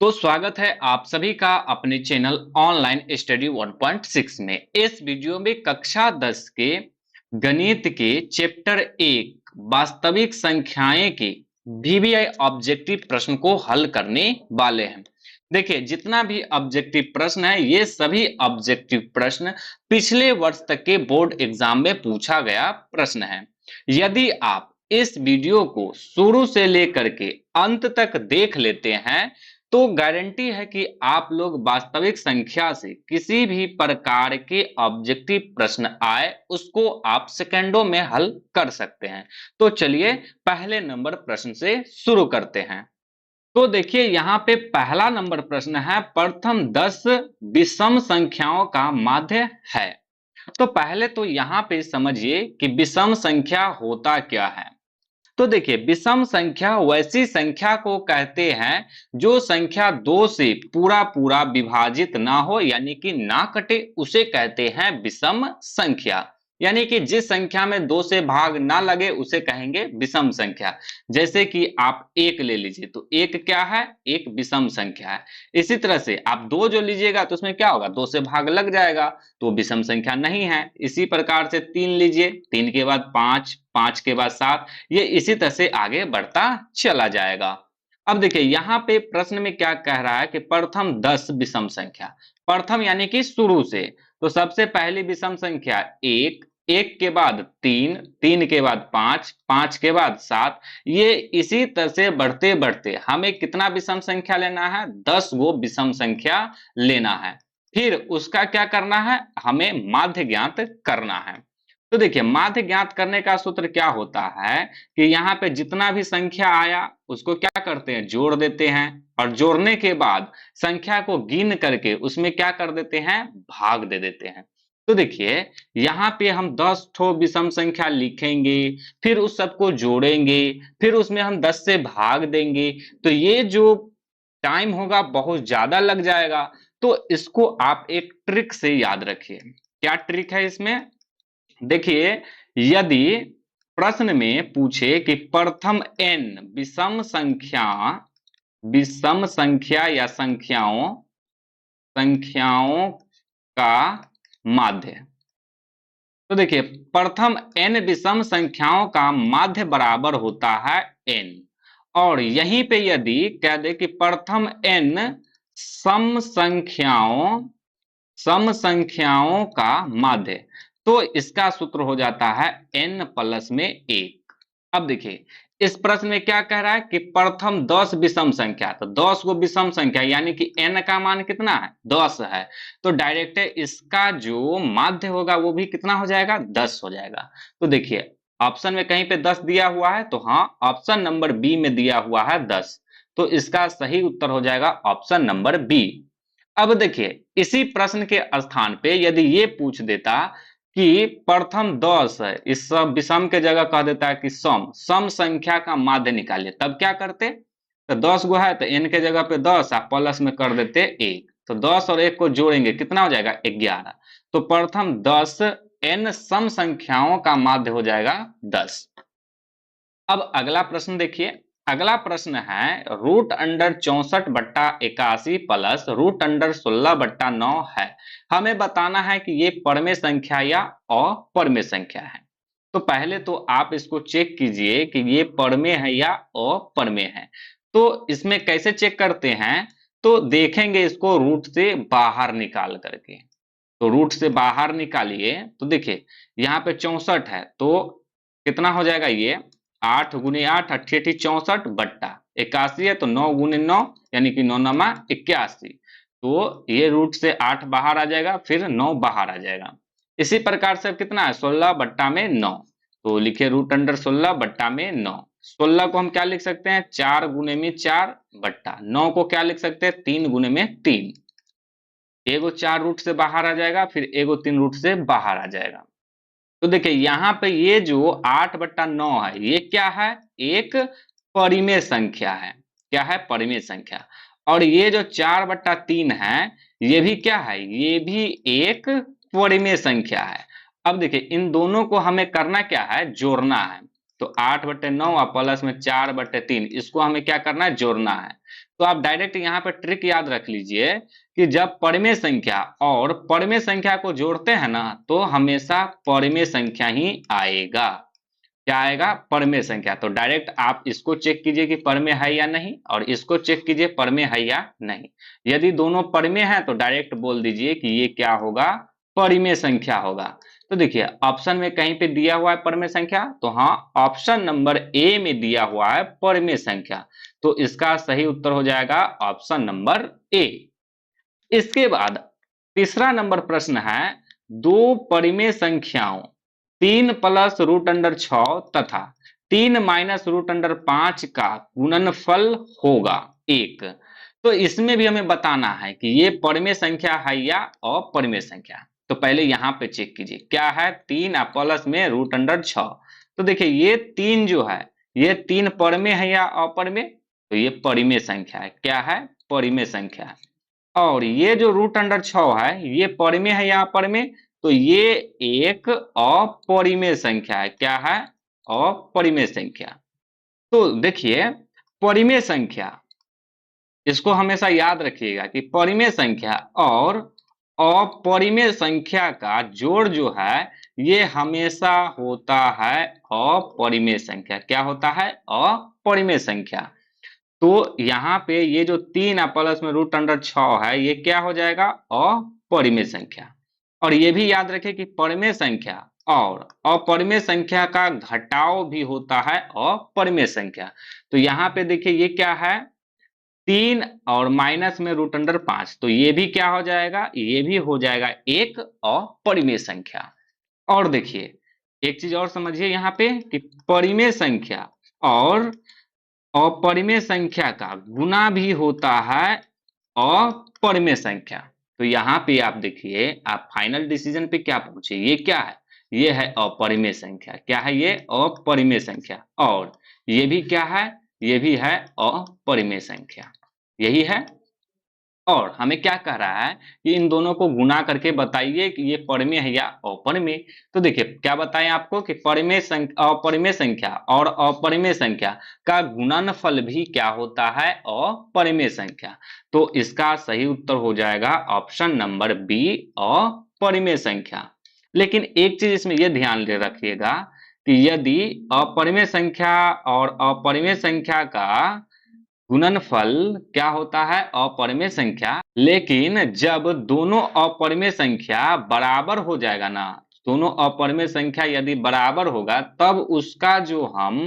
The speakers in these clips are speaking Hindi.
तो स्वागत है आप सभी का अपने चैनल ऑनलाइन स्टडी 1.6 में। इस वीडियो में कक्षा 10 के गणित के चैप्टर 1 वास्तविक संख्याएं के वीवीआई ऑब्जेक्टिव प्रश्न को हल करने वाले हैं। देखिए, जितना भी ऑब्जेक्टिव प्रश्न है ये सभी ऑब्जेक्टिव प्रश्न पिछले वर्ष तक के बोर्ड एग्जाम में पूछा गया प्रश्न है। यदि आप इस वीडियो को शुरू से लेकर के अंत तक देख लेते हैं तो गारंटी है कि आप लोग वास्तविक संख्या से किसी भी प्रकार के ऑब्जेक्टिव प्रश्न आए उसको आप सेकंडों में हल कर सकते हैं। तो चलिए पहले नंबर प्रश्न से शुरू करते हैं। तो देखिए, यहाँ पे पहला नंबर प्रश्न है, प्रथम 10 विषम संख्याओं का माध्य है। तो पहले तो यहाँ पे समझिए कि विषम संख्या होता क्या है। तो देखिए, विषम संख्या वैसी संख्या को कहते हैं जो संख्या 2 से पूरा पूरा विभाजित ना हो, यानी कि ना कटे, उसे कहते हैं विषम संख्या। यानी कि जिस संख्या में 2 से भाग ना लगे उसे कहेंगे विषम संख्या। जैसे कि आप 1 ले लीजिए तो 1 क्या है, एक विषम संख्या है। इसी तरह से आप 2 जो लीजिएगा तो उसमें क्या होगा, 2 से भाग लग जाएगा तो विषम संख्या नहीं है। इसी प्रकार से 3 लीजिए, 3 के बाद 5, 5 के बाद 7, ये इसी तरह से आगे बढ़ता चला जाएगा। अब देखिए, यहाँ पे प्रश्न में क्या कह रहा है कि प्रथम 10 विषम संख्या। प्रथम यानी कि शुरू से, तो सबसे पहली विषम संख्या 1, 1 के बाद 3, 3 के बाद 5, 5 के बाद 7, ये इसी तरह से बढ़ते बढ़ते हमें कितना विषम संख्या लेना है, 10 गो विषम संख्या लेना है। फिर उसका क्या करना है, हमें माध्य ज्ञात करना है। तो देखिए, माध्य ज्ञात करने का सूत्र क्या होता है कि यहाँ पे जितना भी संख्या आया उसको क्या करते हैं, जोड़ देते हैं, और जोड़ने के बाद संख्या को गिन करके उसमें क्या कर देते हैं, भाग दे देते हैं। तो देखिए, यहाँ पे हम 10 ठो विषम संख्या लिखेंगे, फिर उस सबको जोड़ेंगे, फिर उसमें हम 10 से भाग देंगे, तो ये जो टाइम होगा बहुत ज्यादा लग जाएगा। तो इसको आप एक ट्रिक से याद रखिए। क्या ट्रिक है इसमें, देखिए, यदि प्रश्न में पूछे कि प्रथम n विषम संख्या या संख्याओं का माध्य, तो देखिए, प्रथम n विषम संख्याओं का माध्य बराबर होता है n, और यहीं पे यदि कह दे कि प्रथम n सम संख्याओं का माध्य, तो इसका सूत्र हो जाता है n प्लस में 1। अब देखिए, इस प्रश्न में क्या कह रहा है कि प्रथम 10 विषम संख्या, तो 10 को विषम संख्या यानी कि n का मान कितना है, 10 है, तो डायरेक्ट इसका जो माध्य होगा वो भी कितना हो जाएगा, 10 हो जाएगा। तो देखिए, ऑप्शन में कहीं पे 10 दिया हुआ है, तो हाँ, ऑप्शन नंबर बी में दिया हुआ है 10, तो इसका सही उत्तर हो जाएगा ऑप्शन नंबर बी। अब देखिए, इसी प्रश्न के स्थान पे यदि ये पूछ देता कि प्रथम 10 है, इस सब विषम के जगह कह देता है कि सम संख्या का माध्य निकालिए, तब क्या करते, तो 10 गो है तो n के जगह पे 10 आप प्लस में कर देते 1, तो 10 और 1 को जोड़ेंगे कितना हो जाएगा, 11। तो प्रथम 10 n सम संख्याओं का माध्य हो जाएगा 10। अब अगला प्रश्न देखिए, अगला प्रश्न है √64/81 प्लस √16/9 है। हमें बताना है कि ये परमेय संख्या या अपरमेय संख्या है। तो पहले तो आप इसको चेक कीजिए कि ये परमेय है या अपरमेय है। तो इसमें कैसे चेक करते हैं, तो देखेंगे इसको रूट से बाहर निकाल करके। तो रूट से बाहर निकालिए तो देखिए, यहाँ पे 64 है, तो कितना हो जाएगा, ये 8 गुने 8 अट्ठी 64 बट्टा 81 है, तो 9 गुने 9 यानी कि 9 नमा 81, तो ये रूट से 8 बाहर आ जाएगा, फिर 9 बाहर आ जाएगा। इसी प्रकार से कितना है, 16 बट्टा में 9, तो लिखिए √16/9। 16 को हम क्या लिख सकते हैं, 4 गुने में 4 बट्टा 9 को क्या लिख सकते हैं, 3 गुने में 3। एगो 4 रूट से बाहर आ जाएगा, फिर एगो 3 रूट से बाहर आ जाएगा। तो देखिए, यहाँ पे ये जो 8/9 है, ये क्या है, एक परिमेय संख्या है। क्या है, परिमेय संख्या। और ये जो 4/3 है, ये भी क्या है, ये भी एक परिमेय संख्या है। अब देखिए, इन दोनों को हमें करना क्या है, जोड़ना है। तो 8/9 और प्लस में 4/3, इसको हमें क्या करना है, जोड़ना है। तो आप डायरेक्ट यहाँ पे ट्रिक याद रख लीजिए कि जब परिमेय संख्या और परिमेय संख्या को जोड़ते हैं ना, तो हमेशा परिमेय संख्या ही आएगा। क्या आएगा? परिमेय संख्या। तो डायरेक्ट आप इसको चेक कीजिए कि परिमेय है या नहीं, और इसको चेक कीजिए परिमेय है या नहीं। यदि दोनों परिमेय हैं तो डायरेक्ट बोल दीजिए कि ये क्या होगा? परिमेय संख्या होगा। तो देखिए ऑप्शन में कहीं पे दिया हुआ है परिमेय संख्या, तो हाँ, ऑप्शन नंबर ए में दिया हुआ है परिमेय संख्या। तो इसका सही उत्तर हो जाएगा ऑप्शन नंबर ए। इसके बाद तीसरा नंबर प्रश्न है, दो परिमेय संख्याओं 3 प्लस रूट अंडर 6 तथा 3 माइनस रूट अंडर 5 का गुणनफल होगा 1। तो इसमें भी हमें बताना है कि ये परिमेय संख्या है या अपरिमेय संख्या। तो पहले यहां पे चेक कीजिए क्या है, 3 प्लस में रूट अंडर 6। तो देखिए ये 3 जो है, ये 3 परिमेय है या अपरिमेय? तो ये परिमेय संख्या है। क्या है? परिमेय संख्या है। और ये जो रूट अंडर 6 है, ये परिमेय है या अपरिमेय? तो ये एक अपरिमेय संख्या है। क्या है? अपरिमेय संख्या। तो देखिए परिमेय संख्या, इसको हमेशा याद रखिएगा कि परिमेय संख्या और अपरिमेय संख्या का जोड़ जो है, ये हमेशा होता है अपरिमेय संख्या। क्या होता है? अपरिमेय संख्या। तो यहाँ पे ये जो 3 प्लस में रूट अंडर 6 है, ये क्या हो जाएगा? अपरिमेय संख्या। और ये भी याद रखें कि परिमेय संख्या और अपरिमेय संख्या का घटाव भी होता है अपरिमेय संख्या। तो यहाँ पे देखिए ये क्या है? 3 और माइनस में रूट अंडर 5, तो ये भी क्या हो जाएगा? ये भी हो जाएगा एक अपरिमेय संख्या। और देखिए एक चीज और समझिए यहाँ पे कि परिमेय संख्या और अपरिमेय संख्या का गुना भी होता है अपरिमेय संख्या। तो यहाँ पे आप देखिए, आप फाइनल डिसीजन पे क्या पहुंचे? ये क्या है? ये है अपरिमेय संख्या। क्या है? ये अपरिमेय संख्या। और ये भी क्या है? ये भी है अपरिमेय संख्या। यही है। और हमें क्या कह रहा है कि इन दोनों को गुना करके बताइए कि ये परिमेय है या अपरिमेय। तो देखिए क्या बताएं आपको कि परिमेय संख्या, अपरिमेय संख्या और अपरिमेय संख्या का गुणनफल भी क्या होता है? अपरिमेय संख्या। तो इसका सही उत्तर हो जाएगा ऑप्शन नंबर बी, अपरिमेय संख्या। लेकिन एक चीज इसमें यह ध्यान दे रखिएगा कि यदि अपरिमेय संख्या और अपरिमेय संख्या का गुणनफल क्या होता है? अपरिमेय संख्या। लेकिन जब दोनों अपरिमेय संख्या बराबर हो जाएगा ना, दोनों अपरिमेय संख्या यदि बराबर होगा, तब उसका जो हम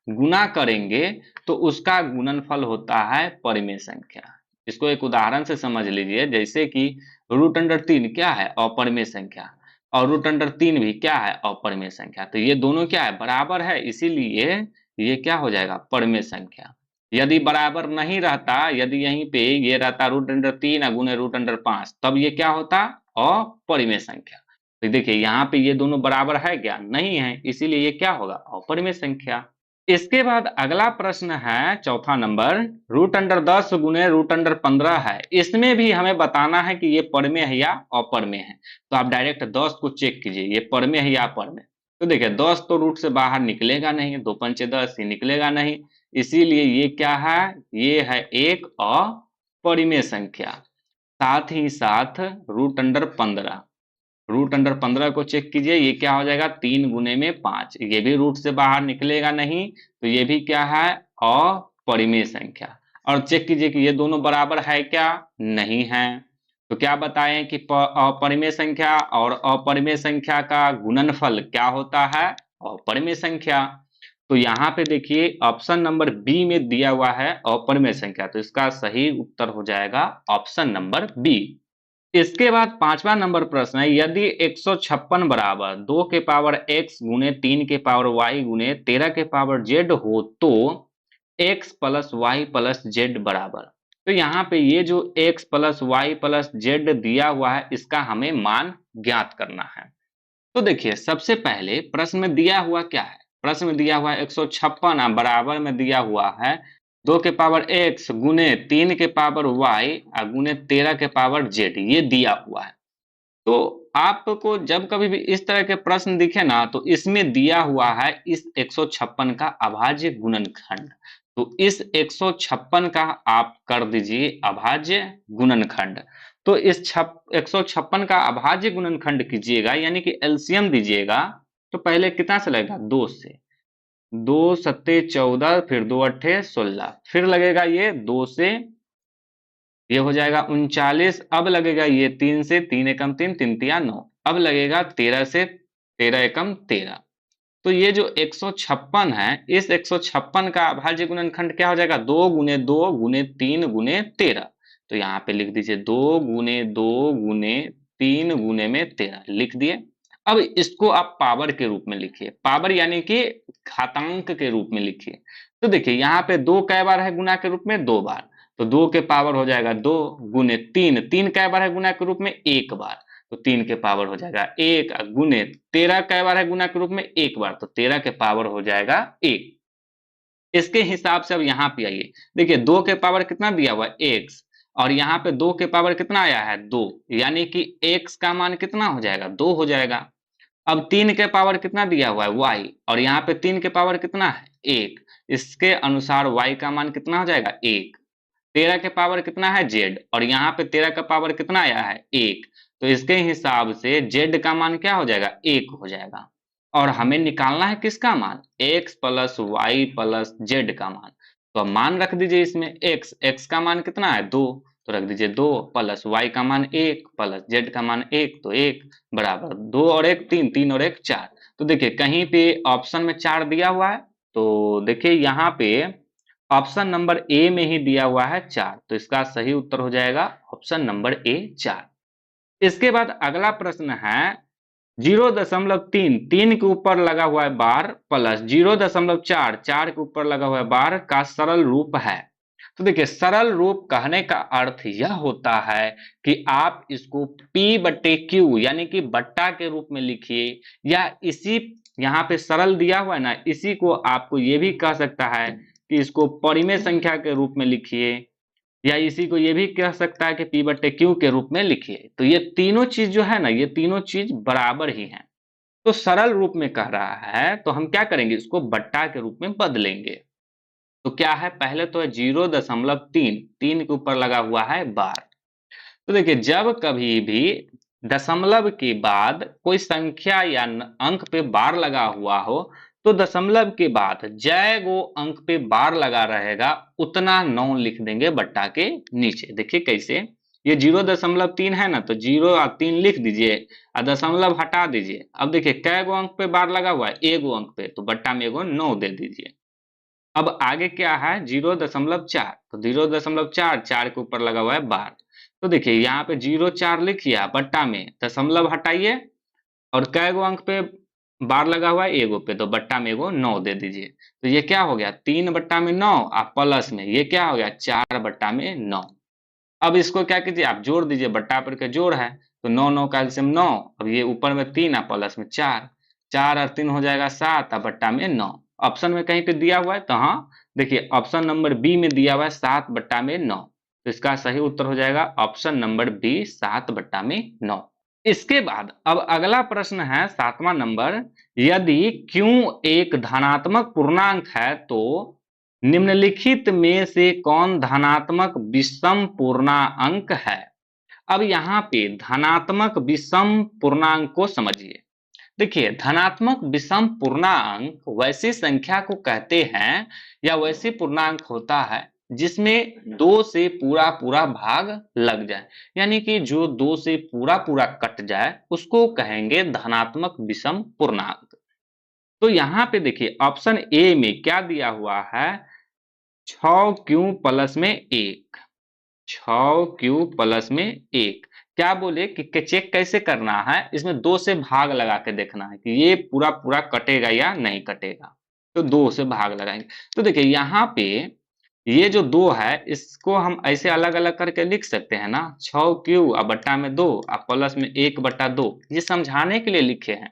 गुना करेंगे तो उसका गुणनफल होता है परिमेय संख्या। इसको एक उदाहरण से समझ लीजिए, जैसे कि रूट अंडर 3 क्या है? अपरिमेय संख्या। और रूट अंडर 3 भी क्या है? अपरिमेय संख्या। तो ये दोनों क्या है? बराबर है, इसीलिए ये क्या हो जाएगा? परिमेय संख्या। यदि बराबर नहीं रहता, यदि यहीं पे ये रहता रूट अंडर 3 गुने रूट अंडर 5, तब ये क्या होता? अपरिमेय संख्या। तो देखिए यहाँ पे ये दोनों बराबर है क्या? नहीं है, इसीलिए ये क्या होगा? अपरिमेय संख्या। इसके बाद अगला प्रश्न है चौथा नंबर, रूट अंडर 10 गुने रूट अंडर 15 है। इसमें भी हमें बताना है कि ये परिमेय है या अपरिमेय है। तो आप डायरेक्ट 10 को चेक कीजिए, ये परिमेय है या अपरिमेय। तो देखिए 10 तो रूट से बाहर निकलेगा नहीं, 2 पंचे 10, ये निकलेगा नहीं। इसीलिए ये क्या है? ये है एक अपरिमेय संख्या। साथ ही साथ रूट अंडर 15, रूट अंडर 15 को चेक कीजिए, ये क्या हो जाएगा? 3 गुने में 5, ये भी रूट से बाहर निकलेगा नहीं, तो ये भी क्या है? अपरिमेय संख्या। और चेक कीजिए कि ये दोनों बराबर है क्या? नहीं है। तो क्या बताएं कि अपरिमेय संख्या और अपरिमेय संख्या का गुणनफल क्या होता है? अपरिमेय संख्या। तो यहाँ पे देखिए ऑप्शन नंबर बी में दिया हुआ है अपरिमेय संख्या, तो इसका सही उत्तर हो जाएगा ऑप्शन नंबर बी। इसके बाद पांचवा नंबर प्रश्न है, यदि 156 बराबर 2 के पावर x गुने 3 के पावर y गुने 13 के पावर z हो, तो x plus y plus z बराबर। तो यहाँ पे ये जो x plus y plus z दिया हुआ है, इसका हमें मान ज्ञात करना है। तो देखिए सबसे पहले प्रश्न में दिया हुआ क्या है? प्रश्न में दिया हुआ है 156 बराबर में दिया हुआ है 2 के पावर x गुने 3 के पावर y गुने 13 के पावर z, ये दिया हुआ है। तो आपको जब कभी भी इस तरह के प्रश्न दिखे ना, तो इसमें दिया हुआ है इस 156 का अभाज्य गुणनखंड। तो इस 156 का आप कर दीजिए अभाज्य गुणनखंड। तो इस 156 का अभाज्य गुणनखंड कीजिएगा यानी कि एलसीएम दीजिएगा, तो पहले कितना से लगेगा 2 से, 2 सत्ते 14, फिर 2 अट्ठे 16, फिर लगेगा ये 2 से, ये हो जाएगा 39, अब लगेगा ये 3 से, 3 एकम 3, 3 तिया 9, अब लगेगा 13 से, 13 एकम 13। तो ये जो 156 है, इस 156 का अभाज्य गुणनखंड क्या हो जाएगा 2 गुने 2 गुने 3 गुने 13। तो यहाँ पे लिख दीजिए 2 गुने 2 गुने 3 गुने में 13 लिख दिए। अब इसको आप पावर के रूप में लिखिए, पावर यानी कि घातांक के रूप में लिखिए। तो देखिए यहाँ पे 2 कै बार है गुना के रूप में 2 बार, तो 2 के पावर हो जाएगा 2 गुने 3, 3 कै बार है गुना के रूप में 1 बार, तो 3 के पावर हो जाएगा 1 गुने 13 कै बार है गुना के रूप में 1 बार, तो 13 के पावर हो जाएगा 1। इसके हिसाब से अब यहाँ पे आइए, देखिए 2 के पावर कितना दिया हुआ है x, और यहाँ पे 2 के पावर कितना आया है 2, यानी कि x का मान कितना हो जाएगा 2 हो जाएगा। अब 3 के पावर कितना दिया हुआ है y, और यहाँ पे 3 के पावर कितना है 1, इसके अनुसार y का मान कितना हो जाएगा 1। 13 के पावर कितना है z, और यहाँ पे 13 का पावर कितना आया है 1, तो इसके हिसाब से z का मान क्या हो जाएगा 1 हो जाएगा। और हमें निकालना है किसका मान x plus y plus z का मान। तो अब मान रख दीजिए इसमें x का मान कितना है 2, तो रख दीजिए 2 प्लस y का मान 1 प्लस z का मान 1, तो 1 बराबर 2 और 1 3, 3 और 1 4। तो देखिए कहीं पे ऑप्शन में 4 दिया हुआ है, तो देखिए यहाँ पे ऑप्शन नंबर ए में ही दिया हुआ है 4, तो इसका सही उत्तर हो जाएगा ऑप्शन नंबर ए 4। इसके बाद अगला प्रश्न है 0.3, 3 के ऊपर लगा हुआ है बार प्लस 0.4, 4 के ऊपर लगा हुआ है बार का सरल रूप है। तो देखिए सरल रूप कहने का अर्थ यह होता है कि आप इसको P बटे Q यानी कि बट्टा के रूप में लिखिए, या इसी यहाँ पे सरल दिया हुआ है ना, इसी को आपको ये भी कह सकता है कि इसको परिमेय संख्या के रूप में लिखिए, या इसी को ये भी कह सकता है कि P बटे Q के रूप में लिखिए। तो ये तीनों चीज जो है ना, ये तीनों चीज बराबर ही हैं। तो सरल रूप में कह रहा है तो हम क्या करेंगे, इसको बट्टा के रूप में बदलेंगे। तो क्या है, पहले तो है 0.3, 3 के ऊपर लगा हुआ है बार। तो देखिए जब कभी भी दशमलव के बाद कोई संख्या या अंक पे बार लगा हुआ हो, तो दशमलव के बाद जय गो अंक पे बार लगा रहेगा उतना 9 लिख देंगे बट्टा के नीचे। देखिए कैसे, ये 0.3 है ना, तो 0 और 3 लिख दीजिए और दशमलव हटा दीजिए। अब देखिए कै गो अंक पे बार लगा हुआ है, एगो अंक पे, तो बट्टा में एगो 9 दे दीजिए। अब आगे क्या है 0.4, तो 0.4, 4 के ऊपर लगा हुआ है बार। तो देखिए यहाँ पे 0.4 लिखिए, बट्टा में दशमलव हटाइए, और कै गो अंक पे बार लगा हुआ है एगो पे, तो बट्टा में एगो 9 दे दीजिए। तो ये क्या हो गया 3 बट्टा में 9, आप प्लस में ये क्या हो गया 4 बट्टा में 9। अब इसको क्या कीजिए आप जोड़ दीजिए, बट्टा पर के जोड़ है, तो 9 9 का एलसीएम 9, अब ये ऊपर में 3 और प्लस में 4, 4 और 3 हो जाएगा 7 और बट्टा में 9। ऑप्शन में कहीं पे दिया हुआ है, तो हाँ देखिए ऑप्शन नंबर बी में दिया हुआ है 7 बट्टा में 9, तो इसका सही उत्तर हो जाएगा ऑप्शन नंबर बी 7 बट्टा में 9। इसके बाद अब अगला प्रश्न है 7वां नंबर, यदि Q एक धनात्मक पूर्णांक है तो निम्नलिखित में से कौन धनात्मक विषम पूर्णांक है। अब यहाँ पे धनात्मक विषम पूर्णांक को समझिए। देखिए धनात्मक विषम पूर्णांक वैसी संख्या को कहते हैं, या वैसी पूर्णांक होता है जिसमें 2 से पूरा पूरा भाग लग जाए, यानी कि जो 2 से पूरा पूरा कट जाए उसको कहेंगे धनात्मक विषम पूर्णांक। तो यहाँ पे देखिए ऑप्शन ए में क्या दिया हुआ है 6Q प्लस में 1, 6Q प्लस में 1। क्या बोले कि चेक कैसे करना है, इसमें 2 से भाग लगा के देखना है कि ये पूरा पूरा कटेगा या नहीं कटेगा, तो 2 से भाग लगाएंगे। तो देखिए यहाँ पे ये जो 2 है इसको हम ऐसे अलग अलग करके लिख सकते हैं ना, 6Q और बट्टा में 2 और प्लस में 1 बट्टा 2, ये समझाने के लिए लिखे हैं,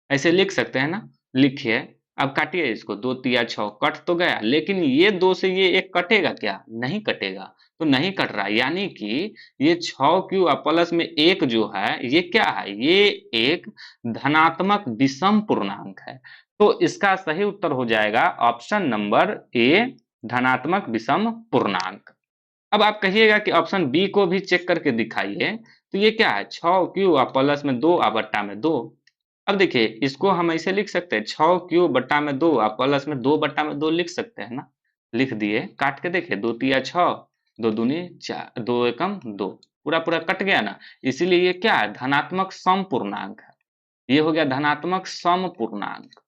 ऐसे लिख सकते हैं ना। लिखिए, अब काटिए इसको, 2 तिया 6 कट तो गया, लेकिन ये 2 से ये 1 कटेगा क्या, नहीं कटेगा, तो नहीं कट रहा, यानी कि ये 6Q और प्लस में 1 जो है ये क्या है, ये एक धनात्मक विषम पूर्णांक है। तो इसका सही उत्तर हो जाएगा ऑप्शन नंबर ए धनात्मक विषम पूर्णांक। अब आप कहिएगा कि ऑप्शन बी को भी चेक करके दिखाइए, तो ये क्या है 6 क्यू और प्लस में 2 और बट्टा में 2। अब देखिए इसको हम ऐसे लिख सकते हैं 6 क्यू बट्टा में 2 और प्लस में 2 बट्टा में 2 लिख सकते हैं ना। लिख दिए, काट के देखिए 2 तिया 6, 2 दूनी 4, 2 एकम 2, पूरा पूरा कट गया ना। इसीलिए ये क्या है धनात्मक सम पूर्णांक है। ये हो गया धनात्मक सम पूर्णांक।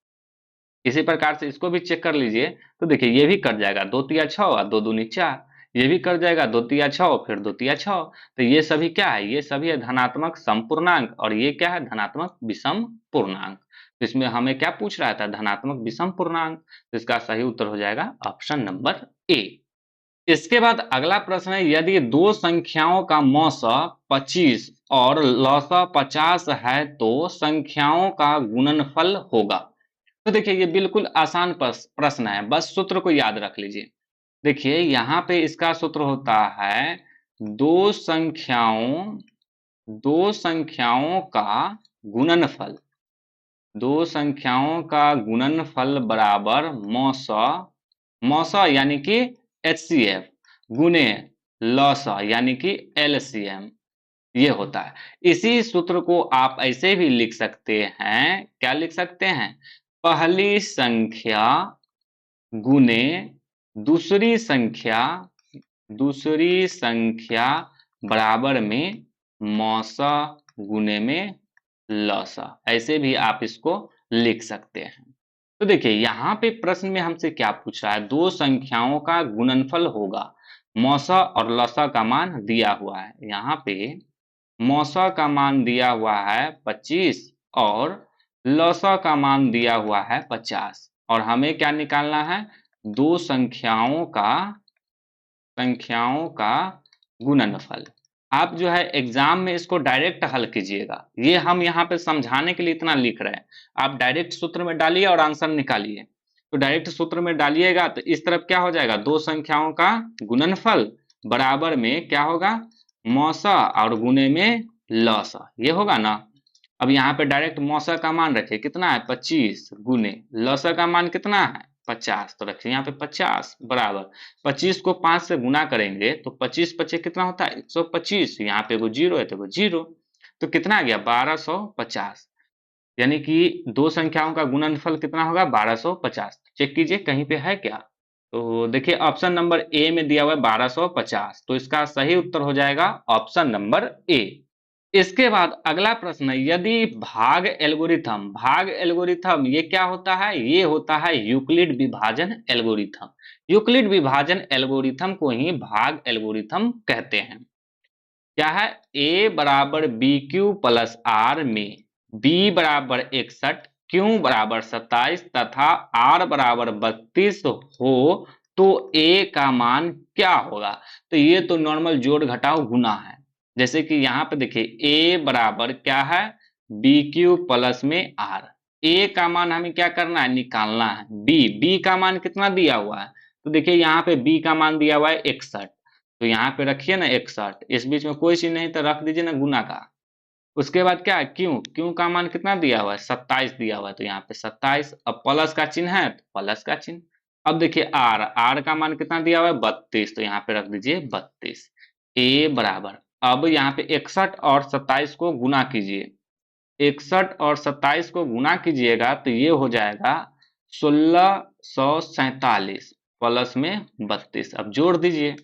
इसी प्रकार से इसको भी चेक कर लीजिए, तो देखिए ये भी कट जाएगा 2 तिया 6 और 2 दूनी 4, ये भी कट जाएगा 2 तिया 6 फिर 2 तिया 6। तो ये सभी क्या है, ये सभी है धनात्मक समपूर्णांक और ये क्या है धनात्मक विषम पूर्णांक। तो इसमें हमें क्या पूछ रहा था धनात्मक विषम पूर्णांक, तो इसका सही उत्तर हो जाएगा ऑप्शन नंबर ए। इसके बाद अगला प्रश्न है यदि दो संख्याओं का मौसा 25 और लौसा 50 है तो संख्याओं का गुणनफल होगा। तो देखिए ये बिल्कुल आसान प्रश्न है, बस सूत्र को याद रख लीजिए। देखिए यहाँ पे इसका सूत्र होता है दो संख्याओं दो संख्याओं का गुणनफल, दो संख्याओं का गुणनफल बराबर मौसा, मौसा यानी कि HCF गुने लौसा यानी कि LCM, ये होता है। इसी सूत्र को आप ऐसे भी लिख सकते हैं, क्या लिख सकते हैं, पहली संख्या गुने दूसरी संख्या, दूसरी संख्या बराबर में मौसा गुने में लौसा, ऐसे भी आप इसको लिख सकते हैं। तो देखिए यहाँ पे प्रश्न में हमसे क्या पूछ रहा है, दो संख्याओं का गुणनफल होगा, मौसा और लौसा का मान दिया हुआ है। यहाँ पे मौसा का मान दिया हुआ है 25 और लौसा का मान दिया हुआ है 50 और हमें क्या निकालना है, दो संख्याओं का गुणनफल। आप जो है एग्जाम में इसको डायरेक्ट हल कीजिएगा, ये हम यहाँ पे समझाने के लिए इतना लिख रहे हैं। आप डायरेक्ट सूत्र में डालिए और आंसर निकालिए। तो डायरेक्ट सूत्र में डालिएगा तो इस तरफ क्या हो जाएगा, दो संख्याओं का गुणनफल बराबर में क्या होगा मौसा और गुने में लौसा, ये होगा ना। अब यहाँ पे डायरेक्ट मौसा का मान रखे कितना है 25 गुने लौसा का मान कितना है 50, तो रखिए यहाँ पे 50 बराबर 25 को 5 से गुना करेंगे तो 25 पचे कितना होता है 125, यहाँ पे एगो जीरो है तो एगो जीरो, तो कितना आ गया 1250। यानी कि दो संख्याओं का गुणनफल कितना होगा 1250। चेक कीजिए कहीं पे है क्या, तो देखिए ऑप्शन नंबर ए में दिया हुआ है 1250, तो इसका सही उत्तर हो जाएगा ऑप्शन नंबर ए। इसके बाद अगला प्रश्न है यदि भाग एल्गोरिथम ये क्या होता है, ये होता है यूक्लिड विभाजन एल्गोरिथम। यूक्लिड विभाजन एल्गोरिथम को ही भाग एल्गोरिथम कहते हैं। क्या है, a बराबर बी क्यू प्लस आर में b बराबर 61, q बराबर 27 तथा r बराबर 32 हो तो a का मान क्या होगा। तो ये तो नॉर्मल जोड़ घटाव गुना है। जैसे कि यहाँ पे देखिए a बराबर क्या है बी क्यू प्लस में r, a का मान हमें क्या करना है निकालना है, b का मान कितना दिया हुआ है, तो देखिए यहाँ पे b का मान दिया हुआ है 61, तो यहाँ पे रखिए ना 61, इस बीच में कोई चीज नहीं तो रख दीजिए ना गुना का। उसके बाद क्या है क्यू का मान कितना दिया हुआ है 27 दिया हुआ है, तो यहाँ पे 27, अब प्लस का चिन्ह है तो प्लस का चिन्ह। अब देखिए आर का मान कितना दिया हुआ है 32, तो यहाँ पे रख दीजिए 32। ए बराबर, अब यहाँ पे 61 और 27 को गुना कीजिए, 61 और 27 को गुना कीजिएगा तो ये हो जाएगा 1647 प्लस में 32। अब जोड़ दीजिए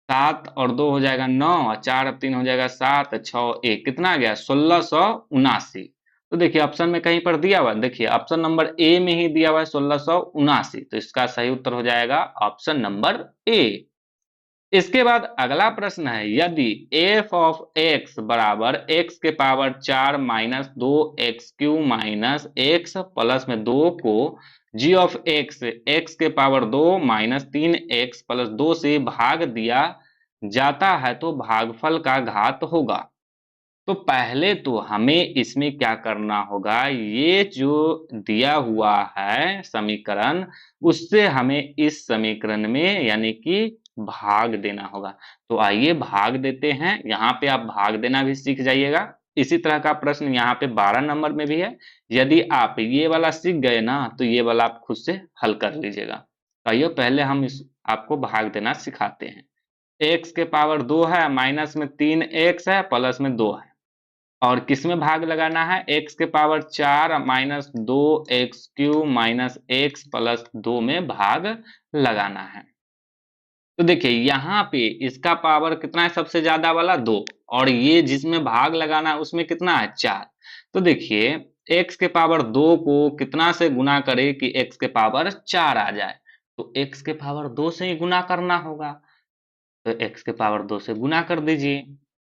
7 और 2 हो जाएगा 9 और 4 और 3 हो जाएगा 7, 6 1 कितना आ गया 1679। तो देखिए ऑप्शन में कहीं पर दिया हुआ है, देखिए ऑप्शन नंबर ए में ही दिया हुआ है 1679, तो इसका सही उत्तर हो जाएगा ऑप्शन नंबर ए। इसके बाद अगला प्रश्न है यदि f ऑफ x बराबर x के power 4 minus 2 x Q minus x plus में 2 को g ऑफ x के पावर 2 माइनस 3 एक्स प्लस 2 से भाग दिया जाता है तो भागफल का घात होगा। तो पहले तो हमें इसमें क्या करना होगा, ये जो दिया हुआ है समीकरण उससे हमें इस समीकरण में यानी कि भाग देना होगा। तो आइए भाग देते हैं, यहाँ पे आप भाग देना भी सीख जाइएगा। इसी तरह का प्रश्न यहाँ पे 12 नंबर में भी है, यदि आप ये वाला सीख गए ना तो ये वाला आप खुद से हल कर लीजिएगा। तो आइए पहले हम इस आपको भाग देना सिखाते हैं। x के पावर 2 है, माइनस में 3x है, प्लस में 2 है। और किस में भाग लगाना है? x के power 4 minus 2x³ minus x plus 2 में भाग लगाना है। तो देखिए यहाँ पे इसका पावर कितना है सबसे ज्यादा वाला? 2, और ये जिसमें भाग लगाना है उसमें कितना है? 4। तो देखिए x के पावर 2 को कितना से गुना करे कि x के पावर 4 आ जाए? तो x के पावर 2 से ही गुना करना होगा। तो x के पावर 2 से गुना कर दीजिए।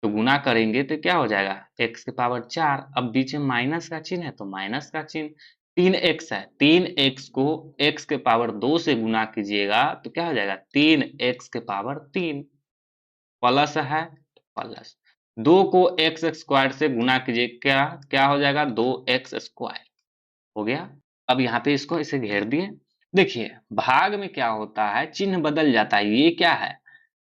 तो गुना करेंगे तो क्या हो जाएगा? x के पावर 4, अब बीच में माइनस का चिन्ह है तो माइनस का चिन्ह, 3x है, 3x को x के पावर 2 से गुना कीजिएगा तो क्या हो जाएगा? 3x के पावर 3, प्लस है प्लस 2 को x स्क्वायर से गुना कीजिए, क्या क्या हो जाएगा? 2x स्क्वायर हो गया। अब यहाँ पे इसको इसे घेर दिए। देखिए भाग में क्या होता है, चिन्ह बदल जाता है। ये क्या है?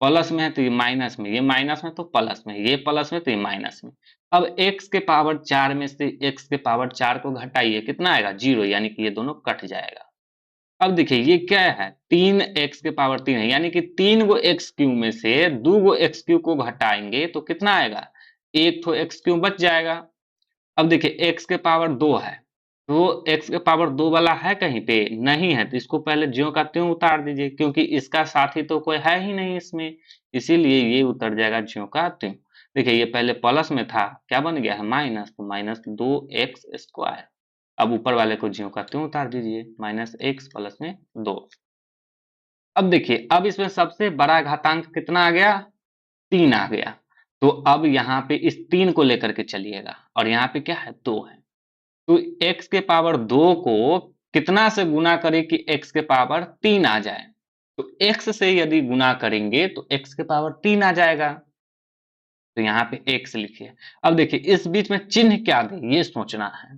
प्लस में है तो ये माइनस में, ये माइनस में तो प्लस में, ये प्लस में तो ये माइनस में। अब x के पावर 4 में से x के पावर 4 को घटाइए, कितना आएगा? 0, यानी कि ये दोनों कट जाएगा। अब देखिए ये क्या है? 3x के पावर 3 है, यानी कि 3 गो x³ में से 2 गो x³ को घटाएंगे तो कितना आएगा? एक तो x³ बच जाएगा। अब देखिए x के पावर 2 है, तो x के पावर 2 वाला है कहीं पे? नहीं है, तो इसको पहले ज्यों का त्यों उतार दीजिए, क्योंकि इसका साथी तो कोई है ही नहीं इसमें, इसीलिए ये उतर जाएगा ज्यों का त्यों। देखिए ये पहले प्लस में था, क्या बन गया है? माइनस, तो माइनस 2x स्क्वायर। अब ऊपर वाले को ज्यों का त्यों उतार दीजिए, माइनस x प्लस में 2। अब देखिए अब इसमें सबसे बड़ा घातांक कितना आ गया? 3 आ गया। तो अब यहाँ पे इस 3 को लेकर के चलिएगा, और यहाँ पे क्या है? 2 है। तो x के पावर 2 को कितना से गुना करें कि x के पावर 3 आ जाए? तो x से यदि गुना करेंगे तो x के पावर 3 आ जाएगा। तो यहाँ पे x लिखिए। अब देखिए इस बीच में चिन्ह क्या दें ये सोचना है।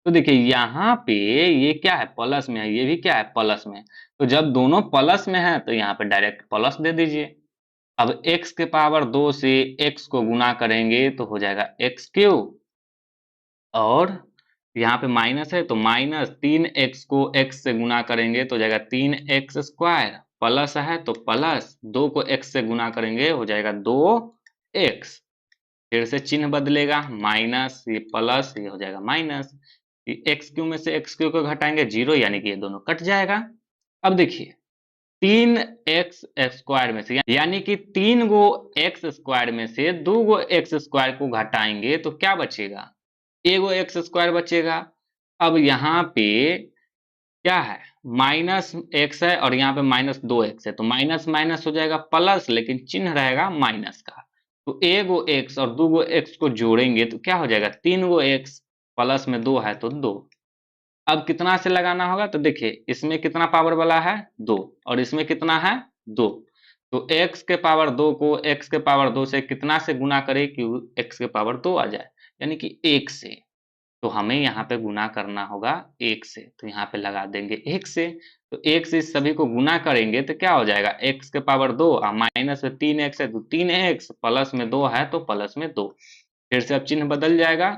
तो देखिए यहाँ पे ये क्या है? प्लस में है, ये भी क्या है? प्लस में। तो जब दोनों प्लस में है तो यहाँ पे डायरेक्ट प्लस दे दीजिए। अब x के पावर 2 से x को गुना करेंगे तो हो जाएगा x³, और यहाँ पे माइनस है तो माइनस 3x को x से गुना करेंगे तो हो जाएगा 3x स्क्वायर, प्लस है तो प्लस 2 को x से गुना करेंगे हो जाएगा 2x। फिर से चिन्ह बदलेगा, माइनस ये प्लस, ये हो जाएगा माइनस। x³ में से x³ को घटाएंगे 0, यानी कि ये दोनों कट जाएगा। अब देखिए 3x स्क्वायर में से, यानी कि 3 गो x स्क्वायर में से 2 गो x स्क्वायर को घटाएंगे तो क्या बचेगा? एगो x स्क्वायर बचेगा। अब यहाँ पे क्या है? माइनस x है और यहाँ पे माइनस 2x है, तो माइनस माइनस हो जाएगा प्लस, लेकिन चिन्ह रहेगा माइनस का। तो एगो x और 2 गो x को जोड़ेंगे तो क्या हो जाएगा? 3 गो x, प्लस में 2 है तो 2। अब कितना से लगाना होगा? तो देखिए इसमें कितना पावर वाला है? 2, और इसमें कितना है? 2। तो x के पावर 2 को x के पावर 2 से कितना से गुना करें कि x के पावर 2 आ जाए? यानी कि 1 से। तो हमें यहाँ पे गुना करना होगा 1 से, तो यहाँ पे लगा देंगे 1 से। तो 1 से इस सभी को गुना करेंगे तो क्या हो जाएगा? x के पावर 2 और माइनस में 3x है तो 3x, प्लस में 2 है तो प्लस में 2। फिर से अब चिन्ह बदल जाएगा,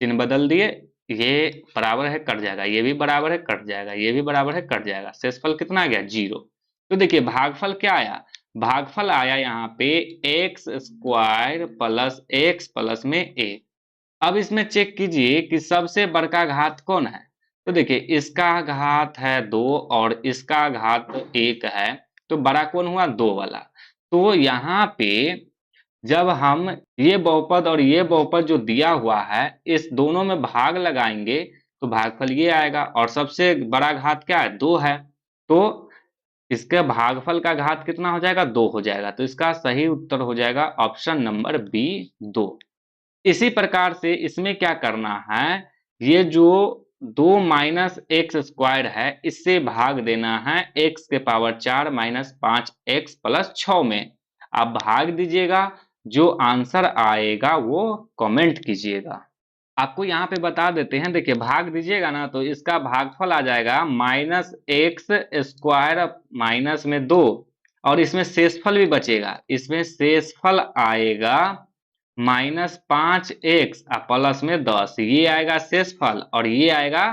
चिन्ह बदल दिए, ये बराबर है कट जाएगा, ये भी बराबर है कट जाएगा, ये भी बराबर है कट जाएगा। शेषफल कितना आ गया? 0। तो देखिए भागफल क्या आया? भागफल आया यहाँ पे x square plus x plus में 1। अब इसमें चेक कीजिए कि सबसे बड़का घात कौन है? तो देखिए इसका घात है 2 और इसका घात 1 है, तो बड़ा कौन हुआ? 2 वाला। तो यहाँ पे जब हम ये बहुपद और ये बहुपद जो दिया हुआ है इस दोनों में भाग लगाएंगे तो भागफल ये आएगा, और सबसे बड़ा घात क्या है? 2 है। तो इसके भागफल का घात कितना हो जाएगा? 2 हो जाएगा। तो इसका सही उत्तर हो जाएगा ऑप्शन नंबर बी, 2। इसी प्रकार से इसमें क्या करना है? ये जो 2 माइनस एक्स स्क्वायर है इससे भाग देना है x के पावर 4 माइनस 5x प्लस 6 में। आप भाग दीजिएगा, जो आंसर आएगा वो कमेंट कीजिएगा। आपको यहाँ पे बता देते हैं, देखिए भाग दीजिएगा ना तो इसका भागफल आ जाएगा माइनस एक्स स्क्वायर माइनस में 2, और इसमें शेषफल भी बचेगा, इसमें शेषफल आएगा माइनस 5x प्लस में 10, ये आएगा शेषफल और ये आएगा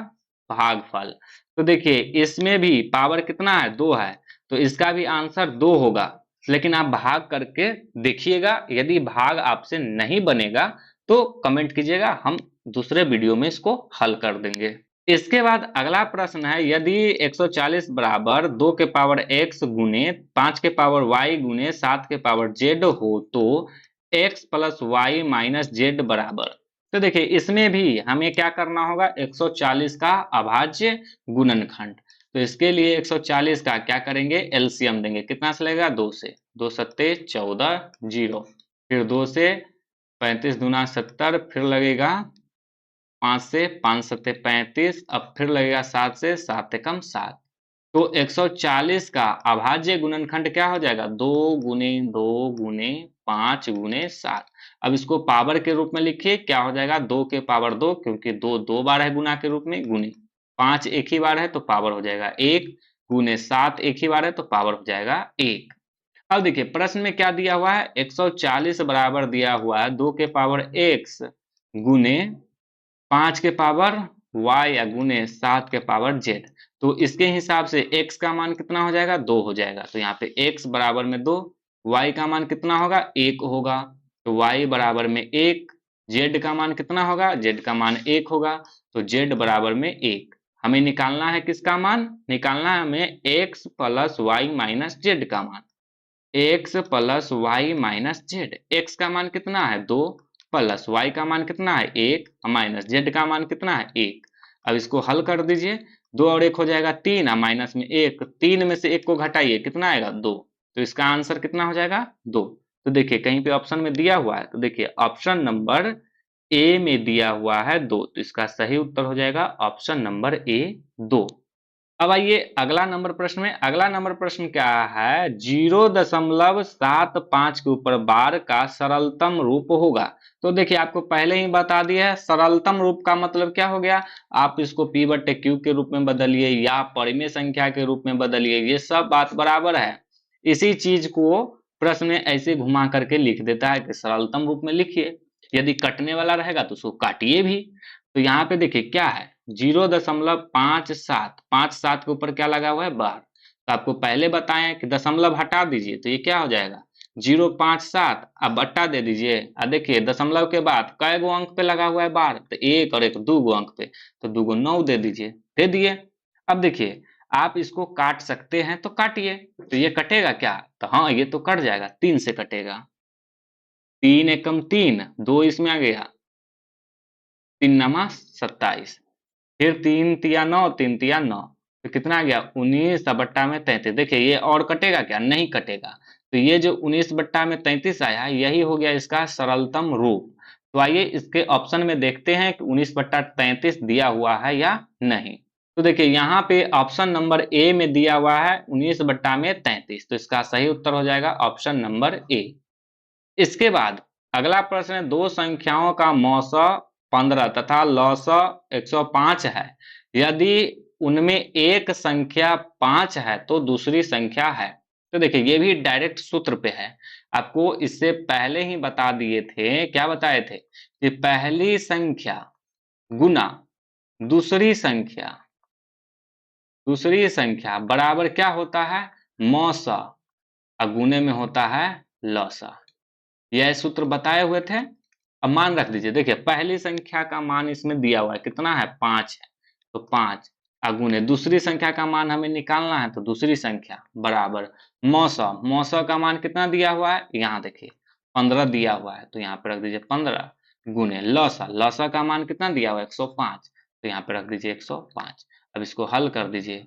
भागफल। तो देखिए इसमें भी पावर कितना है? 2 है, तो इसका भी आंसर 2 होगा। लेकिन आप भाग करके देखिएगा, यदि भाग आपसे नहीं बनेगा तो कमेंट कीजिएगा, हम दूसरे वीडियो में इसको हल कर देंगे। इसके बाद अगला प्रश्न है, यदि 140 बराबर 2 के पावर x गुने 5 के पावर y गुने 7 के पावर z हो तो x plus y minus z बराबर। तो देखिए इसमें भी हमें क्या करना होगा, 140 का अभाज्य गुणनखंड। तो इसके लिए 140 का क्या करेंगे, एलसीएम देंगे। कितना से लगेगा, 2 से। 2 सत्ते 14, 0, फिर 2 से 35 दूना 70, फिर लगेगा 5 से, 5 सत्ते 35, अब फिर लगेगा 7 से, 7 एकम 7। तो 140 का अभाज्य गुणनखंड क्या हो जाएगा, 2 गुने 2 गुने 5 गुने 7। अब इसको पावर के रूप में लिखिए, क्या हो जाएगा, 2 के पावर 2, क्योंकि 2 दो बार है गुना के रूप में, गुने 5 एक ही बार है तो पावर हो जाएगा 1, गुने 7 एक ही बार है तो पावर हो जाएगा 1। अब देखिए प्रश्न में क्या दिया हुआ है, 140 बराबर दिया हुआ है 2 के पावर x गुने 5 के पावर y या गुने 7 के पावर z। तो इसके हिसाब से x का मान कितना हो जाएगा, 2 हो जाएगा। तो यहाँ पे x बराबर में 2, y का मान कितना होगा, 1 होगा। तो y बराबर में 1, z का मान कितना होगा, z का मान 1 होगा। तो z बराबर में 1। हमें निकालना है किसका मान, निकालना है हमें x plus y minus z का मान। x plus y minus z, x का मान कितना है, 2, प्लस वाई का मान कितना है, 1, माइनस जेड का मान कितना है, 1। अब इसको हल कर दीजिए, 2 और 1 हो जाएगा 3, और माइनस में 1, 3 में से 1 को घटाइए, कितना आएगा, 2। तो इसका आंसर कितना हो जाएगा, 2। तो देखिए कहीं पे ऑप्शन में दिया हुआ है, तो देखिए ऑप्शन नंबर ए में दिया हुआ है 2, तो इसका सही उत्तर हो जाएगा ऑप्शन नंबर ए, 2। अब आइए अगला नंबर प्रश्न में। अगला नंबर प्रश्न क्या है, 0.75 के ऊपर बार का सरलतम रूप होगा। तो देखिए आपको पहले ही बता दिया है, सरलतम रूप का मतलब क्या हो गया, आप इसको p बटे q के रूप में बदलिए या परिमेय संख्या के रूप में बदलिए, ये सब बात बराबर है। इसी चीज को प्रश्न में ऐसे घुमा करके लिख देता है कि सरलतम रूप में लिखिए, यदि कटने वाला रहेगा तो उसको काटिए भी। तो यहाँ पे देखिए क्या है, 0.57, 57 के ऊपर क्या लगा हुआ है, बार। तो आपको पहले बताएं कि दशमलव हटा दीजिए, तो ये क्या हो जाएगा, 0.57, अब बट्टा दे दीजिए। अब देखिए दशमलव के बाद कै गो अंक पे लगा हुआ है बार, तो 1 और 1 2 गो अंक पे, तो 2 गो 9 दे दीजिए, दे दिए। अब देखिए आप इसको काट सकते हैं तो काटिए। तो ये कटेगा क्या, तो हाँ ये तो कट जाएगा, 3 से कटेगा। 3 एकम 3, 2 इसमें आ गया, 3 नमा 27, फिर 3 तिया 9, 3 तिया 9, तो कितना आ गया, 19 बट्टा में 33। देखिए ये और कटेगा क्या, नहीं कटेगा। तो ये जो 19 बट्टा में 33 आया, यही हो गया इसका सरलतम रूप। तो आइए इसके ऑप्शन में देखते हैं कि 19 बट्टा 33 दिया हुआ है या नहीं। तो देखिए यहाँ पे ऑप्शन नंबर ए में दिया हुआ है 19 बट्टा में 33, तो इसका सही उत्तर हो जाएगा ऑप्शन नंबर ए। इसके बाद अगला प्रश्न है, दो संख्याओं का मौसा 15 तथा लौसा 105 है, यदि उनमें एक संख्या 5 है तो दूसरी संख्या है। तो देखिए ये भी डायरेक्ट सूत्र पे है, आपको इससे पहले ही बता दिए थे, क्या बताए थे कि पहली संख्या गुना दूसरी संख्या, दूसरी संख्या बराबर क्या होता है, मौसा, और गुने में होता है लौसा। यह सूत्र बताए हुए थे। अब मान रख दीजिए, देखिए पहली संख्या का मान इसमें दिया हुआ है, कितना है, 5 है, तो 5 अगुने दूसरी संख्या का मान हमें निकालना है, तो दूसरी संख्या बराबर मौसा, मौसा का मान कितना दिया हुआ है, यहाँ देखिए 15 दिया हुआ है, तो यहाँ पे रख दीजिए 15, गुने लौसा, लौसा का मान कितना दिया हुआ है, 105, तो यहाँ पे रख दीजिए 105। अब इसको हल कर दीजिए,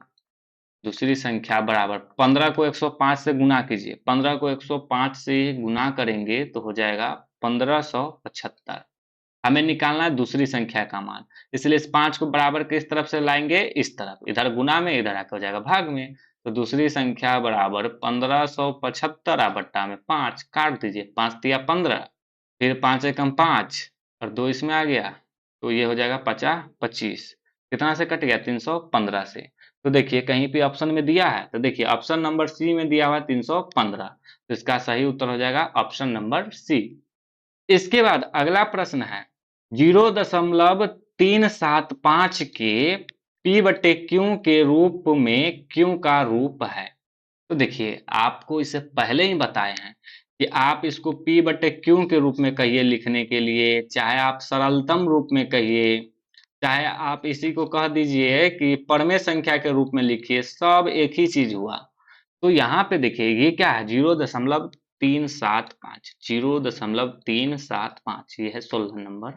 दूसरी संख्या बराबर 15 को 105 से गुना कीजिए, 15 को 105 से गुना करेंगे तो हो जाएगा 1575। हमें निकालना है दूसरी संख्या का मान, इसलिए इस 5 को बराबर किस तरफ से लाएंगे, इस तरफ, इधर गुना में, इधर आकर हो जाएगा भाग में। तो दूसरी संख्या बराबर 1575 बट्टा में 5, काट दीजिए, 5 तिया 15, फिर 5 एकम 5 और 2 इसमें आ गया, तो ये हो जाएगा 50 25, कितना से कट गया, 315 से। तो देखिए कहीं पे ऑप्शन में दिया है, तो देखिए ऑप्शन नंबर सी में दिया हुआ है 315, तो इसका सही उत्तर हो जाएगा ऑप्शन नंबर सी। इसके बाद अगला प्रश्न है, 0.375 के p बटे q के रूप में q का रूप है। तो देखिए आपको इससे पहले ही बताए हैं कि आप इसको P बटे Q के रूप में कहिए लिखने के लिए, चाहे आप सरलतम रूप में कहिए, चाहे आप इसी को कह दीजिए कि परमेय संख्या के रूप में लिखिए, सब एक ही चीज हुआ। तो यहाँ पे देखिए ये क्या है, 0.375, 0.375, ये है 16 नंबर,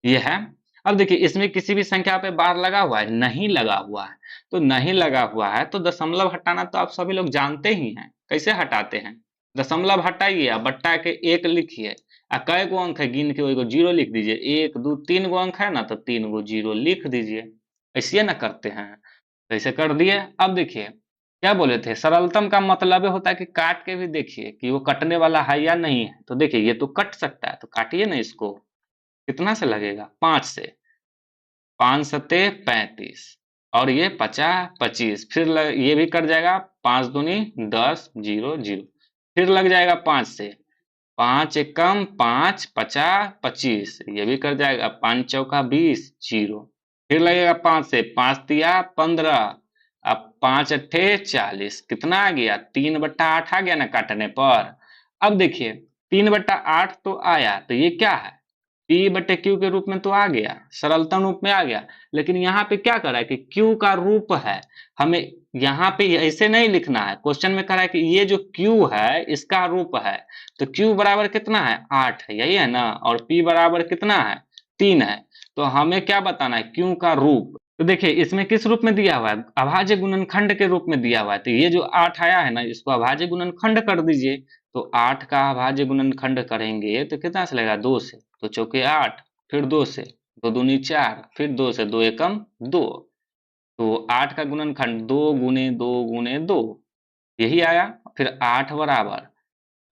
ये है। अब देखिए इसमें किसी भी संख्या पे बार लगा हुआ है? नहीं लगा हुआ है। तो नहीं लगा हुआ है तो दशमलव हटाना तो आप सभी लोग जानते ही हैं। कैसे हटाते हैं? दशमलव हटाइए, अब बट्टा के 1 लिखिए, कै गो अंक है गिन के एगो 0 लिख दीजिए। 1 2 3 गो अंक है ना, तो 3 गो 0 लिख दीजिए। ऐसे ना करते हैं? तो ऐसे कर दिए। अब देखिए क्या बोले थे, सरलतम का मतलब होता है कि काट के भी देखिए कि वो कटने वाला है या नहीं है। तो देखिए ये तो कट सकता है, तो काटिए ना इसको। कितना से लगेगा? 5 से। 5 सत्ते 35, और ये 50 25, फिर ये भी कट जाएगा। 5 दूनी 10, 0 0, फिर लग जाएगा 5 से। 5 एकम 5, 50 25, ये भी कट जाएगा। 5 चौका 20, 0, फिर लगेगा 5 से। 5 तिया 15, अब 5 अट्ठे 40, कितना आ गया? 3/8 आ गया ना काटने पर। अब देखिए 3/8 तो आया, तो ये क्या है? P बटे Q के रूप में तो आ गया, सरलतम रूप में आ गया। लेकिन यहाँ पे क्या कर रहा है कि Q का रूप है, हमें यहाँ पे ऐसे नहीं लिखना है। क्वेश्चन में कह रहा है कि ये जो Q है इसका रूप है, तो Q बराबर कितना है? 8 है, यही है ना। और P बराबर कितना है? 3 है। तो हमें क्या बताना है? Q का रूप। तो देखिए इसमें किस रूप में दिया हुआ है? अभाज्य गुणनखंड के रूप में दिया हुआ है। तो ये जो 8 आया है ना, इसको अभाज्य गुणनखंड कर दीजिए। तो 8 का अभाज्य गुणनखंड करेंगे तो कितना से लगेगा? 2 से। तो चौके 8, फिर 2 से, 2 दूनी 4, फिर 2 से, 2 एकम 2। तो 8 का गुणनखंड 2 गुने 2 गुने 2, यही आया। फिर 8 बराबर,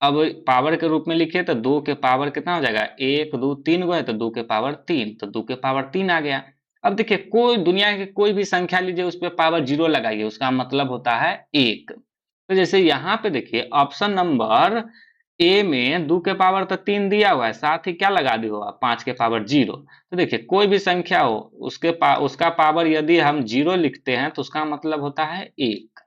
अब पावर के रूप में लिखे तो 2 के पावर कितना हो जाएगा? 1 2 3 गो है तो 2 के पावर 3, तो 2 के पावर 3 आ गया। अब देखिए कोई दुनिया की कोई भी संख्या लीजिए, उस पे पावर 0 लगाइए, उसका मतलब होता है 1। तो जैसे यहाँ पे देखिए ऑप्शन नंबर ए में 2 के पावर तो 3 दिया हुआ है, साथ ही क्या लगा दिया हुआ? 5 के पावर 0। तो देखिए कोई भी संख्या हो, उसका पावर यदि हम 0 लिखते हैं तो उसका मतलब होता है 1।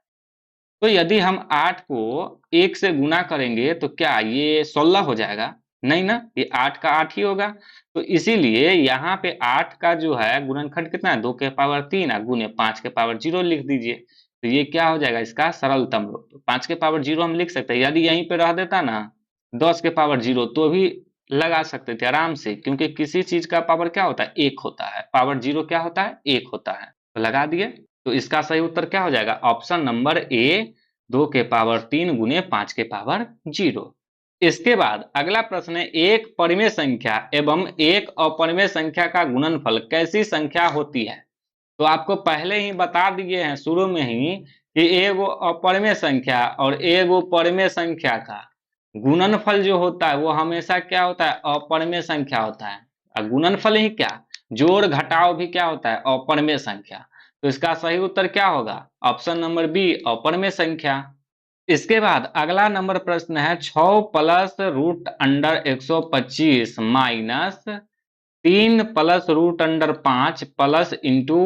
तो यदि हम 8 को 1 से गुना करेंगे तो क्या ये 16 हो जाएगा? नहीं ना, ये 8 का 8 ही होगा। तो इसीलिए यहाँ पे 8 का जो है गुणनखंड कितना है? 2 के पावर 3 गुने 5 के पावर 0 लिख दीजिए। तो ये क्या हो जाएगा? इसका सरलतम रूप। तो 5 के पावर 0 हम लिख सकते हैं। यदि यहीं पे रह देता ना 10 के पावर 0 तो भी लगा सकते थे आराम से, क्योंकि किसी चीज का पावर क्या होता है? 1 होता है। पावर 0 क्या होता है? 1 होता है। तो लगा दिए। तो इसका सही उत्तर क्या हो जाएगा? ऑप्शन नंबर ए, 2 के पावर 3 गुने 5 के पावर 0। इसके बाद अगला प्रश्न है, एक परिमेय संख्या एवं एक अपरिमेय संख्या का गुणनफल कैसी संख्या होती है? तो आपको पहले ही बता दिए हैं शुरू में ही कि एगो अपरिमेय संख्या और एगो परिमेय संख्या का गुणनफल जो होता है वो हमेशा क्या होता है? अपरिमेय संख्या होता है। और गुणनफल ही क्या, जोड़ घटाव भी क्या होता है? अपरिमेय संख्या। तो इसका सही उत्तर क्या होगा? ऑप्शन नंबर बी, अपरिमेय संख्या। इसके बाद अगला नंबर प्रश्न है, 6 plus root under 125 minus 3 plus root under 5 plus into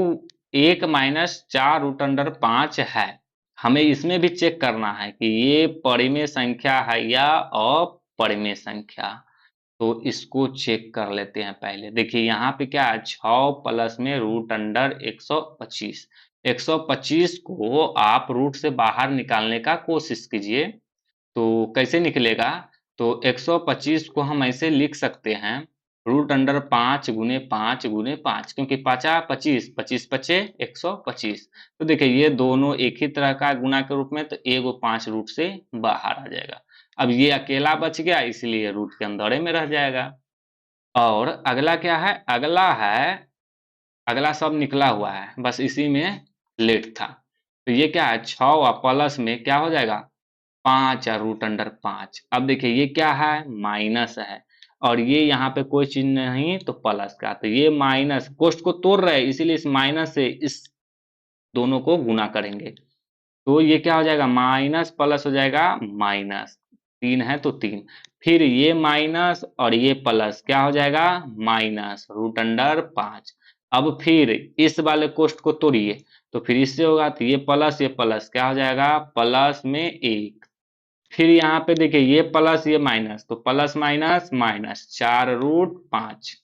1 minus 4 root under 5 है। हमें इसमें भी चेक करना है कि ये परिमेय संख्या है या अपरिमेय संख्या। तो इसको चेक कर लेते हैं पहले। देखिए यहाँ पे क्या है, 6 प्लस में रूट अंडर 125, 125 को आप रूट से बाहर निकालने का कोशिश कीजिए। तो कैसे निकलेगा? तो 125 को हम ऐसे लिख सकते हैं, रूट अंडर 5 गुने 5 गुने 5, क्योंकि 50 25, 25 पचे 125। तो देखिए ये दोनों एक ही तरह का गुना के रूप में, तो एगो 5 रूट से बाहर आ जाएगा। अब ये अकेला बच गया, इसलिए रूट के अंदर में रह जाएगा। और अगला क्या है? अगला सब निकला हुआ है, बस इसी में लेट था। तो ये क्या है? 6 और प्लस में क्या हो जाएगा? 5 और रूट अंडर 5। अब देखिए ये क्या है? माइनस है, और ये यहाँ पे कोई चीज नहीं तो प्लस का, तो ये माइनस कोष्ट को तोड़ रहे हैं, इसीलिए इस माइनस से इस दोनों को गुना करेंगे। तो ये क्या हो जाएगा? माइनस प्लस हो जाएगा माइनस, 3 है तो 3, फिर ये माइनस और ये प्लस क्या हो जाएगा? Minus root under 5। अब फिर इस वाले कोष्ट को तोड़िए, तो फिर इससे होगा तो ये प्लस क्या हो जाएगा, प्लस में 1। फिर यहाँ पे देखिए ये प्लस ये माइनस, तो प्लस माइनस माइनस 4√5।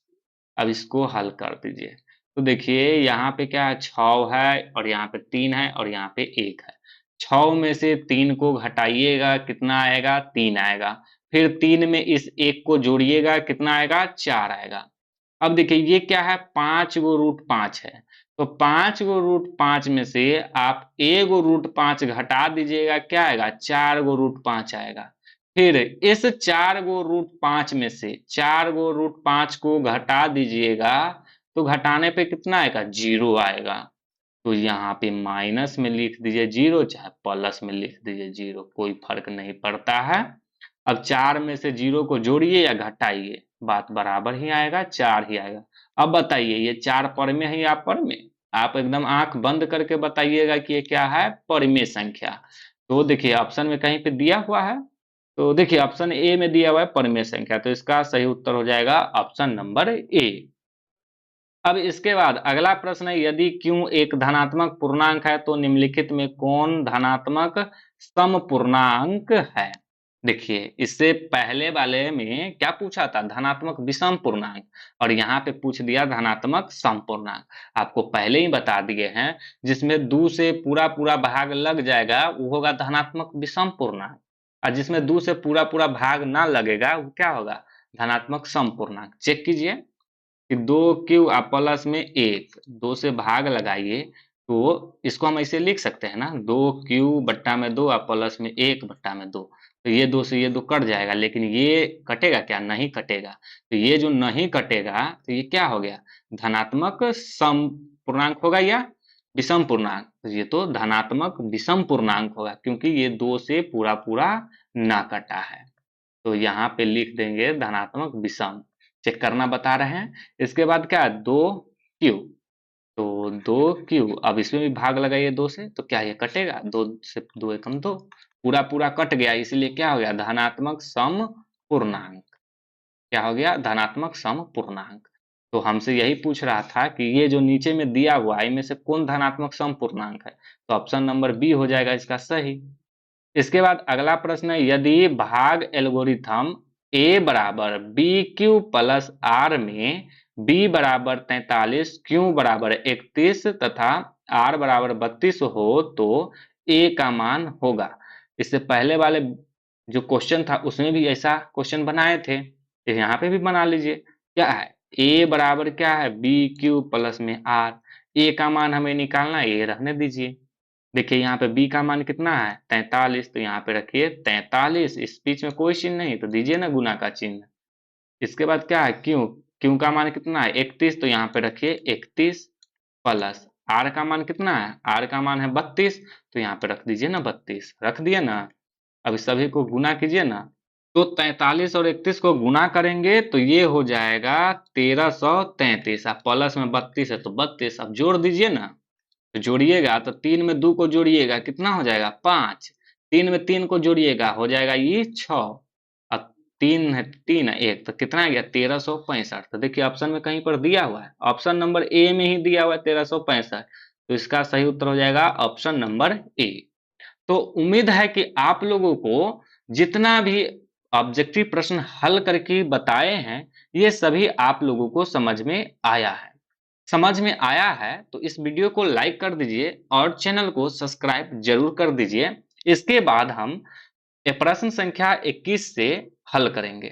अब इसको हल कर दीजिए। तो देखिए यहाँ पे क्या है, 6 है और यहाँ पे 3 है और यहाँ पे 1 है। 6 में से 3 को घटाइएगा, कितना आएगा, 3 आएगा। फिर 3 में इस 1 को जोड़िएगा, कितना आएगा, 4 आएगा। अब देखिए ये क्या है, 5 गो रूट 5 है। तो 5 गो रूट 5 में से आप 1 गो रूट 5 घटा दीजिएगा, क्या आएगा, 4 गो रूट 5 आएगा। फिर इस 4 गो रूट 5 में से 4 गो रूट 5 को घटा दीजिएगा, तो घटाने पे कितना आएगा, 0 आएगा। तो यहाँ पे माइनस में लिख दीजिए 0, चाहे प्लस में लिख दीजिए 0, कोई फर्क नहीं पड़ता है। अब 4 में से 0 को जोड़िए या घटाइए, बात बराबर ही आएगा, 4 ही आएगा। अब बताइए ये 4 पर में है या पर में, आप एकदम आंख बंद करके बताइएगा कि ये क्या है, परिमेय संख्या। तो देखिए ऑप्शन में कहीं पे दिया हुआ है, तो देखिए ऑप्शन ए में दिया हुआ है परिमेय संख्या, तो इसका सही उत्तर हो जाएगा ऑप्शन नंबर ए। अब इसके बाद अगला प्रश्न है, यदि q एक धनात्मक पूर्णांक है तो निम्नलिखित में कौन धनात्मक समपूर्णांक है। देखिए इससे पहले वाले में क्या पूछा था, धनात्मक विषम पूर्णांक, और यहाँ पे पूछ दिया धनात्मक समपूर्णांक। आपको पहले ही बता दिए हैं, जिसमें 2 से पूरा पूरा भाग लग जाएगा वो होगा धनात्मक विषम पूर्णांक, और जिसमें 2 से पूरा पूरा भाग ना लगेगा वो क्या होगा, धनात्मक समपूर्णांक। चेक कीजिए कि 2q प्लस में 1, 2 से भाग लगाइए, तो इसको हम ऐसे लिख सकते हैं ना, 2q बट्टा में 2 प्लस में 1 बट्टा में 2। तो ये 2 से ये 2 कट जाएगा, लेकिन ये कटेगा क्या, नहीं कटेगा। तो ये जो नहीं कटेगा तो ये क्या हो गया, धनात्मक सम पूर्णांक होगा या विषम पूर्णांक। तो ये तो धनात्मक विषम पूर्णांक होगा, क्योंकि ये 2 से पूरा पूरा ना कटा है। तो यहाँ पे लिख देंगे धनात्मक विषम, चेक करना बता रहे हैं। इसके बाद क्या है, 2q, तो 2q, अब इसमें भी भाग लगाइए 2 से, तो क्या ये कटेगा, 2 से 2 एकम 2, पूरा पूरा कट गया, इसलिए क्या हो गया, धनात्मक सम पूर्णांक। क्या हो गया, धनात्मक सम पूर्णांक। तो हमसे यही पूछ रहा था कि ये जो नीचे में दिया हुआ है इनमें से कौन धनात्मक सम पूर्णांक है, तो ऑप्शन नंबर बी हो जाएगा इसका सही। इसके बाद अगला प्रश्न है, यदि भाग एल्गोरिथम a बराबर बी क्यू प्लस आर में b बराबर 43, q बराबर 31 तथा r बराबर 32 हो तो a का मान होगा। इससे पहले वाले जो क्वेश्चन था उसमें भी ऐसा क्वेश्चन बनाए थे, तो यहाँ पे भी बना लीजिए। क्या है, a बराबर क्या है, बी क्यू प्लस में r, a का मान हमें निकालना है, ये रहने दीजिए। देखिए यहाँ पे b का मान कितना है, 43, तो यहाँ पे रखिए 43, इस बीच में कोई चिन्ह नहीं, तो दीजिए ना गुना का चिन्ह। इसके बाद क्या है, क्यू का मान कितना है, 31, तो यहाँ पे रखिए 31 प्लस r का मान कितना है, r का मान है 32, तो यहाँ पे रख दीजिए ना 32, रख दिए ना। अब इस सभी को गुना कीजिए ना, तो 43 और 31 को गुना करेंगे तो ये हो जाएगा 1333, अब प्लस में 32 है तो 32, अब जोड़ दीजिए ना। तो जोड़िएगा तो 3 में 2 को जोड़िएगा, कितना हो जाएगा, 5, 3 में 3 को जोड़िएगा हो जाएगा ये 6, अब 3 है 3 है 1, तो कितना आ गया, 1365। तो देखिए ऑप्शन में कहीं पर दिया हुआ है, ऑप्शन नंबर ए में ही दिया हुआ है 1365, तो इसका सही उत्तर हो जाएगा ऑप्शन नंबर ए। तो उम्मीद है कि आप लोगों को जितना भी ऑब्जेक्टिव प्रश्न हल करके बताए हैं, ये सभी आप लोगों को समझ में आया है। समझ में आया है तो इस वीडियो को लाइक कर दीजिए और चैनल को सब्सक्राइब जरूर कर दीजिए। इसके बाद हम प्रश्न संख्या 21 से हल करेंगे।